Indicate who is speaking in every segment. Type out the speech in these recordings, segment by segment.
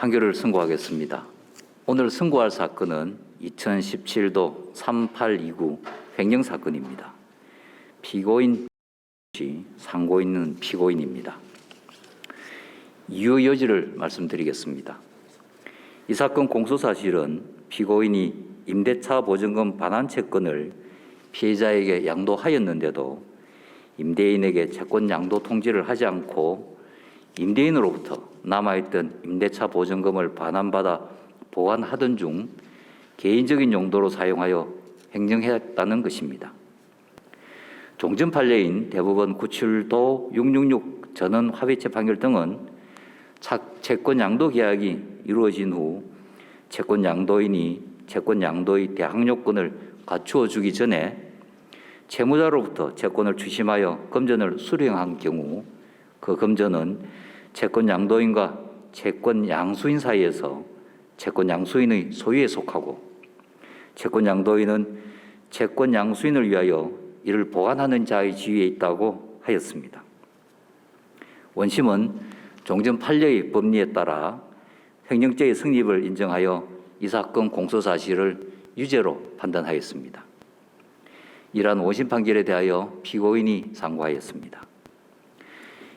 Speaker 1: 판결을 선고하겠습니다. 오늘 선고할 사건은 2017도 3829 횡령 사건입니다. 피고인 상고인은 피고인입니다. 이유 여지를 말씀드리겠습니다. 이 사건 공소 사실은 피고인이 임대차 보증금 반환 채권을 피해자에게 양도하였는데도 임대인에게 채권 양도 통지를 하지 않고 임대인으로부터 남아있던 임대차 보증금을 반환받아 보관하던 중 개인적인 용도로 사용하여 횡령했다는 것입니다. 종전 판례인 대법원 97도 666 전원 합의체 판결 등은 채권 양도 계약이 이루어진 후 채권 양도인이 채권 양도의 대항 요건을 갖추어 주기 전에 채무자로부터 채권을 추심하여 금전을 수령한 경우 그 금전은 채권 양도인과 채권 양수인 사이에서 채권 양수인의 소유에 속하고 채권 양도인은 채권 양수인을 위하여 이를 보관하는 자의 지위에 있다고 하였습니다. 원심은 종전 판례의 법리에 따라 횡령죄의 성립을 인정하여 이 사건 공소 사실을 유죄로 판단하였습니다. 이러한 원심 판결에 대하여 피고인이 상고하였습니다.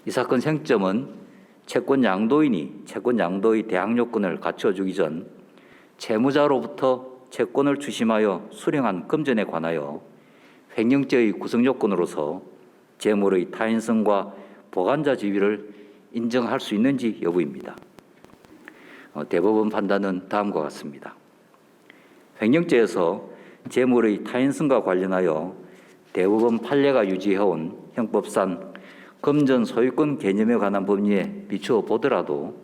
Speaker 1: 이 사건 쟁점은 채권 양도인이 채권 양도의 대항 요건을 갖춰주기 전 채무자로부터 채권을 추심하여 수령한 금전에 관하여 횡령죄의 구성 요건으로서 재물의 타인성과 보관자 지위를 인정할 수 있는지 여부입니다. 대법원 판단은 다음과 같습니다. 횡령죄에서 재물의 타인성과 관련하여 대법원 판례가 유지해온 형법상 금전 소유권 개념에 관한 법리에 비추어 보더라도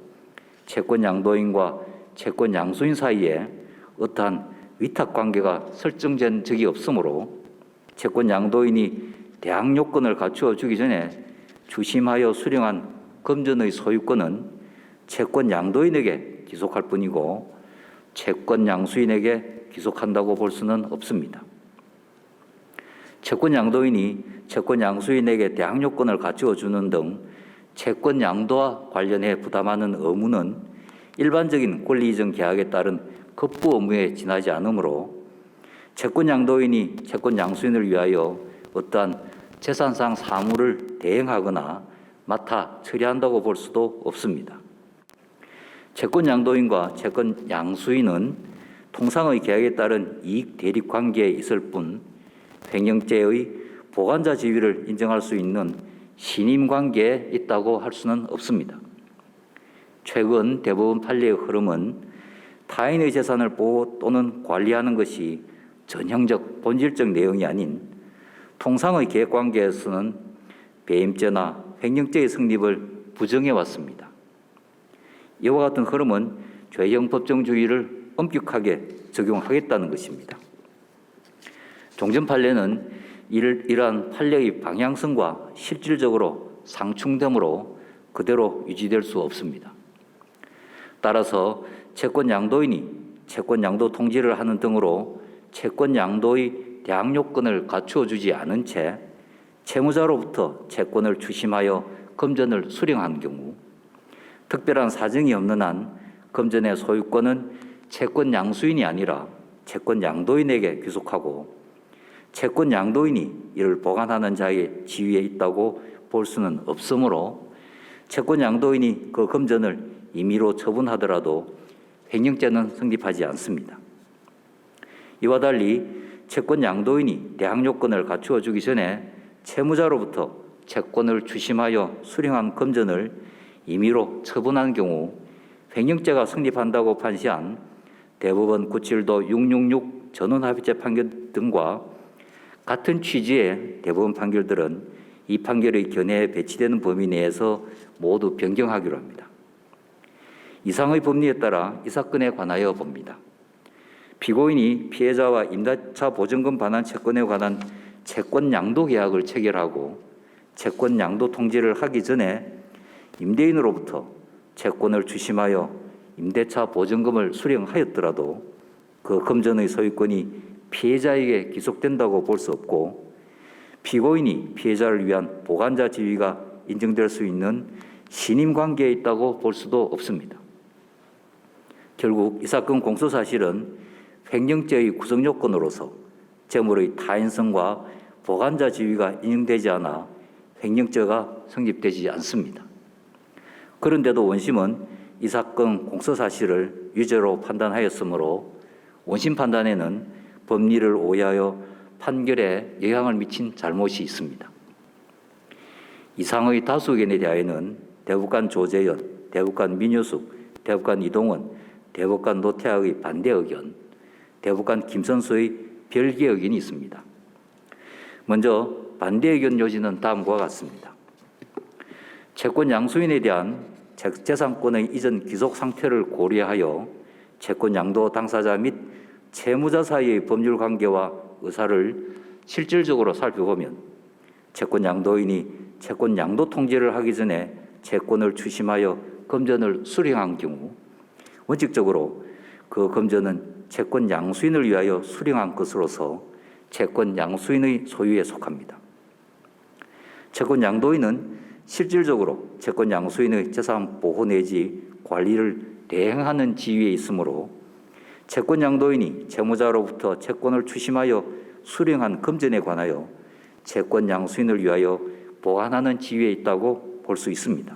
Speaker 1: 채권 양도인과 채권 양수인 사이에 어떠한 위탁 관계가 설정된 적이 없으므로 채권 양도인이 대항 요건을 갖추어 주기 전에 추심하여 수령한 금전의 소유권은 채권 양도인에게 기속할 뿐이고 채권 양수인에게 기속한다고 볼 수는 없습니다. 채권 양도인이 채권 양수인에게 대항 요건을 갖추어 주는 등 채권 양도와 관련해 부담하는 의무는 일반적인 권리 이전 계약에 따른 급부 의무에 지나지 않으므로 채권 양도인이 채권 양수인을 위하여 어떠한 재산상 사무를 대행하거나 맡아 처리한다고 볼 수도 없습니다. 채권 양도인과 채권 양수인은 통상의 계약에 따른 이익 대립 관계에 있을 뿐 횡령죄의 보관자 지위를 인정할 수 있는 신임 관계에 있다고 할 수는 없습니다. 최근 대법원 판례의 흐름은 타인의 재산을 보호 또는 관리하는 것이 전형적 본질적 내용이 아닌 통상의 계약 관계에서는 배임죄나 횡령죄의 성립을 부정해 왔습니다. 이와 같은 흐름은 죄형 법정주의를 엄격하게 적용하겠다는 것입니다. 종전 판례는 이러한 판례의 방향성과 실질적으로 상충되므로 그대로 유지될 수 없습니다. 따라서 채권 양도인이 채권 양도 통지를 하는 등으로 채권 양도의 대항 요건을 갖추어 주지 않은 채 채무자로부터 채권을 추심하여 금전을 수령한 경우 특별한 사정이 없는 한 금전의 소유권은 채권 양수인이 아니라 채권 양도인에게 귀속하고 채권 양도인이 이를 보관하는 자의 지위에 있다고 볼 수는 없으므로 채권 양도인이 그 금전을 임의로 처분하더라도 횡령죄는 성립하지 않습니다. 이와 달리 채권 양도인이 대항 요건을 갖추어 주기 전에 채무자로부터 채권을 추심하여 수령한 금전을 임의로 처분한 경우 횡령죄가 성립한다고 판시한 대법원 97도 666 전원합의체 판결 등과 같은 취지의 대법원 판결들은 이 판결의 견해에 배치되는 범위 내에서 모두 변경하기로 합니다. 이상의 법리에 따라 이 사건에 관하여 봅니다. 피고인이 피해자와 임대차 보증금 반환 채권에 관한 채권 양도 계약을 체결하고 채권 양도 통지를 하기 전에 임대인으로부터 채권을 추심하여 임대차 보증금을 수령하였더라도 그 금전의 소유권이 피해자에게 기속된다고 볼 수 없고 피고인이 피해자를 위한 보관자 지위가 인정될 수 있는 신임 관계에 있다고 볼 수도 없습니다. 결국 이 사건 공소 사실은 횡령죄의 구성 요건으로서 재물의 타인성과 보관자 지위가 인정되지 않아 횡령죄가 성립되지 않습니다. 그런데도 원심은 이 사건 공소 사실을 유죄로 판단하였으므로 원심 판단에는 법리를 오해하여 판결에 영향을 미친 잘못이 있습니다. 이상의 다수 의견에 대하여는 대법관 조재현, 대법관 민효숙, 대법관 이동원, 대법관 노태학의 반대 의견, 대법관 김선수의 별개 의견이 있습니다. 먼저 반대 의견 요지는 다음과 같습니다. 채권 양수인에 대한 재산권의 이전 귀속 상태를 고려하여 채권 양도 당사자 및 채무자 사이의 법률 관계와 의사를 실질적으로 살펴보면 채권 양도인이 채권 양도 통지를 하기 전에 채권을 추심하여 금전을 수령한 경우 원칙적으로 그 금전은 채권 양수인을 위하여 수령한 것으로서 채권 양수인의 소유에 속합니다. 채권 양도인은 실질적으로 채권 양수인의 재산 보호 내지 관리를 대행하는 지위에 있으므로 채권 양도인이 채무자로부터 채권을 추심하여 수령한 금전에 관하여 채권 양수인을 위하여 보관하는 지위에 있다고 볼 수 있습니다.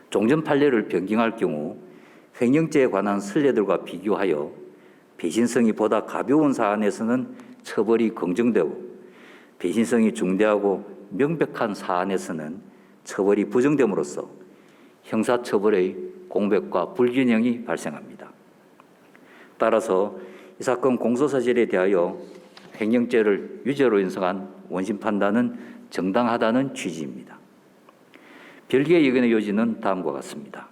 Speaker 1: 종전 판례를 변경할 경우 횡령죄에 관한 선례들과 비교하여 배신성이 보다 가벼운 사안에서는 처벌이 긍정되고 배신성이 중대하고 명백한 사안에서는 처벌이 부정됨으로써 형사처벌의 공백과 불균형이 발생합니다. 따라서 이 사건 공소사실에 대하여 횡령죄를 유죄로 인정한 원심 판단은 정당하다는 취지입니다. 별개의 의견의 요지는 다음과 같습니다.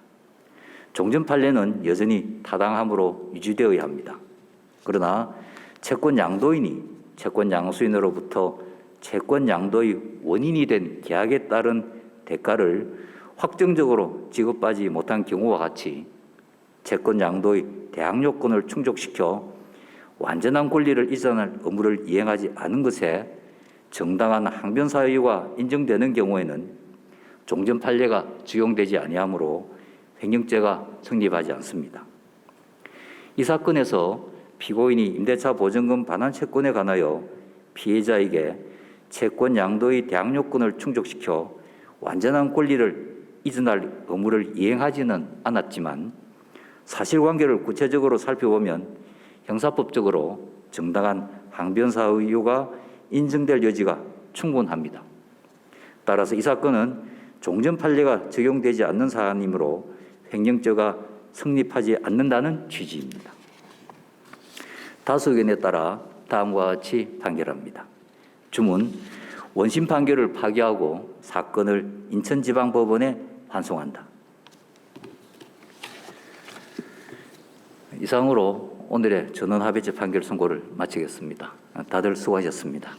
Speaker 1: 종전 판례는 여전히 타당함으로 유지되어야 합니다. 그러나 채권 양도인이 채권 양수인으로부터 채권 양도의 원인이 된 계약에 따른 대가를 확정적으로 지급하지 못한 경우와 같이 채권 양도의 대항 요건을 충족시켜 완전한 권리를 이전할 의무를 이행하지 않은 것에 정당한 항변 사유가 인정되는 경우에는 종전 판례가 적용되지 아니하므로 횡령죄가 성립하지 않습니다. 이 사건에서 피고인이 임대차 보증금 반환 채권에 관하여 피해자에게 채권 양도의 대항 요건을 충족시켜 완전한 권리를 이전할 의무를 이행하지는 않았지만 사실관계를 구체적으로 살펴보면 형사법적으로 정당한 항변 사유가 인정될 여지가 충분합니다. 따라서 이 사건은 종전 판례가 적용되지 않는 사안이므로 횡령죄가 성립하지 않는다는 취지입니다. 다수 의견에 따라 다음과 같이 판결합니다. 주문, 원심 판결을 파기하고 사건을 인천지방법원에 환송한다. 이상으로 오늘의 전원합의체 판결 선고를 마치겠습니다. 다들 수고하셨습니다.